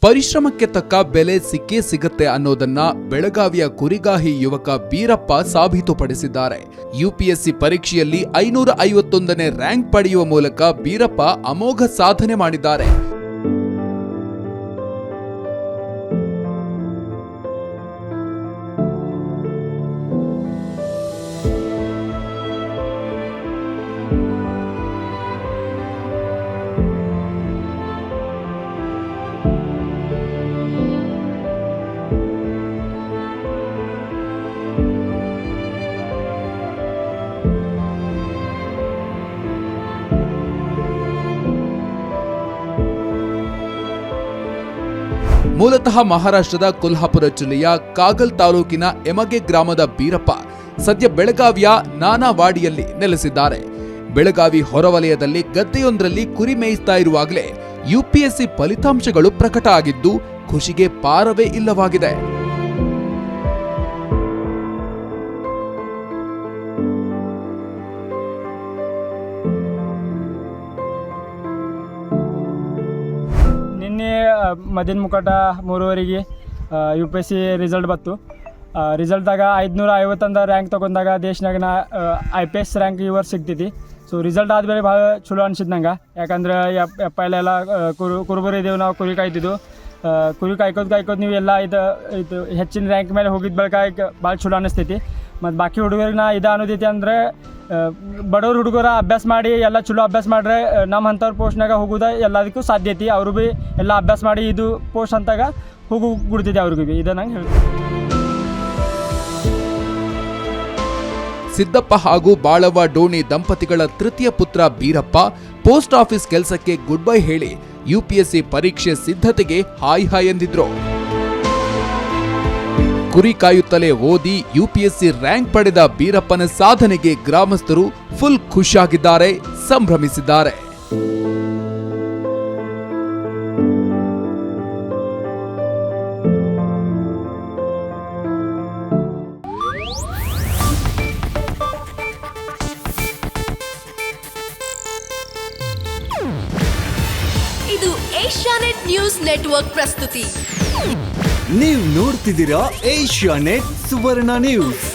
ಪರಿಶ್ರಮಕ್ಕೆ ತಕ್ಕ ಬೆಲೆ ಸಿಕ್ಕೇ ಸಿಗುತ್ತೆ ಅನ್ನೋದನ್ನ ಬೆಳಗಾವಿಯ ಕುರಿಗಾಹಿ ಯುವಕ ಬೀರಪ್ಪ ಸಾಬೀತುಪಡಿಸಿದ್ದಾರೆ. ಯುಪಿಎಸ್ಸಿ ಪರೀಕ್ಷೆಯಲ್ಲಿ 551ನೇ ರ್ಯಾಂಕ್ ಪಡೆಯುವ ಮೂಲಕ ಬೀರಪ್ಪ ಅಮೋಘ ಸಾಧನೆ ಮಾಡಿದ್ದಾರೆ. ಮೂಲತಃ ಮಹಾರಾಷ್ಟ್ರದ ಕೊಲ್ಹಾಪುರ ಜಿಲ್ಲೆಯ ಕಾಗಲ್ ತಾಲೂಕಿನ ಎಮಗೆ ಗ್ರಾಮದ ಬೀರಪ್ಪ ಸದ್ಯ ಬೆಳಗಾವಿಯ ನಾನಾವಾಡಿಯಲ್ಲಿ ನೆಲೆಸಿದ್ದಾರೆ. ಬೆಳಗಾವಿ ಹೊರವಲಯದಲ್ಲಿ ಗದ್ದೆಯೊಂದರಲ್ಲಿ ಕುರಿ ಮೇಯಿಸ್ತಾ ಇರುವಾಗಲೇ ಯುಪಿಎಸ್ಸಿ ಫಲಿತಾಂಶಗಳು ಪ್ರಕಟ ಆಗಿದ್ದು ಖುಷಿಗೆ ಪಾರವೇ ಇಲ್ಲವಾಗಿದೆ. ಮದಿನ ಮುಖಟ 3ವರೆಗೆ UPSC ರಿಸಲ್ಟ್ ಬತ್ತು. ರಿಸಲ್ಟ್ದಾಗ 550 ರ್ಯಾಂಕ್ ತೊಗೊಂಡಾಗ ದೇಶನಾಗ IPS ರ್ಯಾಂಕ್ ಈ ವರ್ಷ ಸಿಗ್ತೈತಿ. ಸೊ ರಿಸಲ್ಟ್ ಆದಮೇಲೆ ಭಾಳ ಚಲೋ ಅನ್ಸಿದ್ದು ನಂಗೆ. ಯಾಕಂದ್ರೆ ಪೈಲೆಲ್ಲ ಕುರುಬರು ಇದ್ದೇವೆ, ನಾವು ಕುರಿ ಕಾಯ್ತಿದ್ದು. ಕುರಿ ಕಾಯ್ಕೋದು ನೀವು ಎಲ್ಲ ಇದು ಹೆಚ್ಚಿನ ರ್ಯಾಂಕ್ ಮೇಲೆ ಹೋಗಿದ್ದ ಬಳಿಕ ಈಗ ಭಾಳ ಚಲೋ ಅನ್ನಿಸ್ತೈತಿ. ಮತ್ತು ಬಾಕಿ ಹುಡುಗರಿಗೆ ನಾ ಇದು ಅನ್ನೋದೈತಿ ಅಂದರೆ ಬಡವ್ರ ಹುಡುಗರ ಅಭ್ಯಾಸ ಮಾಡಿ ಎಲ್ಲ ಚಲೋ ಅಭ್ಯಾಸ ಮಾಡ್ರೆ ನಮ್ಮ ಅಂಥವ್ರ ಪೋಸ್ಟ್ನಾಗ ಹೋಗೋದು ಎಲ್ಲದಕ್ಕೂ ಸಾಧ್ಯ ಐತಿ. ಅವರು ಭೀ ಎಲ್ಲ ಅಭ್ಯಾಸ ಮಾಡಿ ಇದು ಪೋಸ್ಟ್ ಅಂತಾಗ ಬಿಡ್ತಿದ್ದೆ ಅವ್ರಿಗೂ ಭೀ. ಇದು ನಂಗೆ ಹೇಳ್ತೀನಿ. ಸಿದ್ದಪ್ಪ ಹಾಗೂ ಬಾಳವ್ವ ಡೋಣಿ ದಂಪತಿಗಳ ತೃತೀಯ ಪುತ್ರ ಬೀರಪ್ಪ ಪೋಸ್ಟ್ ಆಫೀಸ್ ಕೆಲಸಕ್ಕೆ ಗುಡ್ ಬೈ ಹೇಳಿ ಯುಪಿಎಸ್ಸಿ ಪರೀಕ್ಷೆ ಸಿದ್ಧತೆಗೆ ಹಾಯ್ ಹಾಯ್ ಎಂದಿದ್ರು. ಕುರಿ ಕಾಯುತ್ತಲೇ ಓದಿ ಯುಪಿಎಸ್ಸಿ ರ್ಯಾಂಕ್ ಪಡೆದ ಬೀರಪ್ಪನ ಸಾಧನೆಗೆ ಗ್ರಾಮಸ್ಥರು ಫುಲ್ ಖುಷಿಯಾಗಿದ್ದಾರೆ, ಸಂಭ್ರಮಿಸಿದ್ದಾರೆ. ಇದು ಏಷ್ಯಾನೆಟ್ ನ್ಯೂಸ್ ನೆಟ್ವರ್ಕ್ ಪ್ರಸ್ತುತಿ. ನೀವು ನೋಡ್ತಿದ್ದೀರಾ ಏಷ್ಯಾನೆಟ್ ಸುವರ್ಣ ನ್ಯೂಸ್.